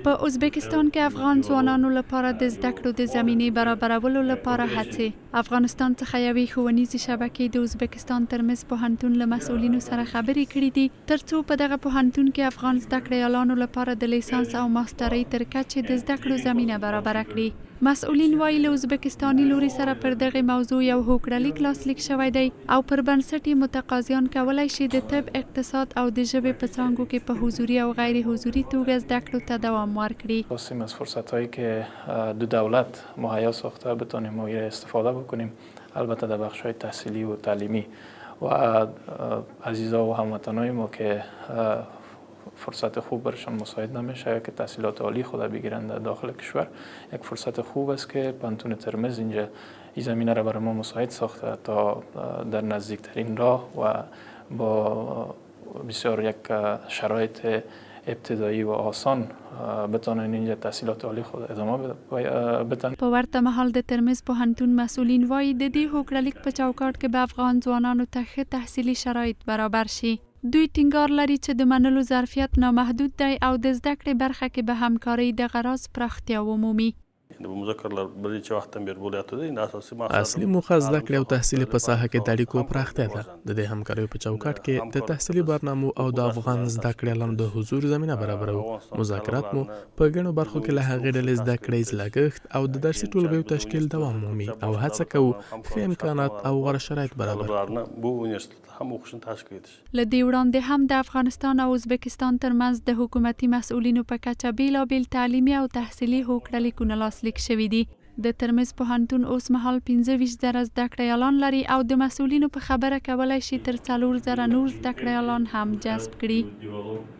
په اوزبیکستان کې افغان ځوانانو لپاره د زده کړو د زمینې برابرولو لپاره هڅې. افغانستان څخه یوې ښوونیزې شبکې د اوزبیکستان ترمذ پوهنتون له مسؤلینو سره خبرې کړې دي ترڅو په دغه پوهنتون کې افغان زده کړیالانو لپاره د لیسانس او ماسټرۍ تر کچې د زده کړو زمینه برابره کړي. مسؤلین وایي له اوزبیکستاني لوري سره پر دغه موضوع یو هوکړه لیک لاسلیک شوی دی او پربنسټ متقاضیان کولای شي د طب، اقتصاد او د ژبې په څانګو کې په حضوري او غیر حضوري توګه زده کړو ته دوام ورکړي. خواستیم از فرصت‌هایی که دو دولت مهیا ساخته بتونیم ما استفاده بکنیم، البته در بخش‌های تحصیلی و تعلیمی و عزیزا و هموطنای ما که فرصت خوب برشان مساعد نمیشه که تحصیلات عالی خود بگیرند در داخل کشور. یک فرصت خوب است که پوهنتون ترمذ اینجا این زمینه را برای ما مساعد ساخته تا در نزدیکترین راه و با بسیار یک شرایط ابتدایی و آسان بتونن اینجا تحصیلات عالی خود ادامه بدن. په ورته مهال د ترمذ پوهنتون مسؤلین وایي د دې هوکړه لیک په چوکاټ کې به افغان ځوانانو ته ښه تحصیلي شرایط برابر شي. دوی ټینګار لري چې د منلو ظرفیت نامحدود دی او د زده کړې برخه کې به همکارۍ د غراض پراختیا ومومي. اصلي موخه زده کړې او تحصیل په ساحه کې د اړیکو پراختیا ده. د دې همکاریو په چوکاټ کې د تحصیلي برنامو او د افغان زده کړیالانو د حضور زمینه برابرو. مذاکرات مو په ګڼو برخو کې له هغې ډلې زده کړې لګښت او د درسي ټولګیو تشکیل دوام مومي او هڅه کوو ښه امکانات او غوره شرایط برابر کړو. له دې وړاندې هم د افغانستان او اوزبیکستان ترمنځ د حکومتي مسؤلینو په کچه بیلابیل تعلیمي او تحصیلي هوکړه لیکونه لاسلیک شوي دي. د ترمذ پوهنتون اوس مهال 25,000 زده کړیالان لري او د مسؤلینو په خبره کولای شي تر 4,000 نور زده کړیالان هم جذب کړي.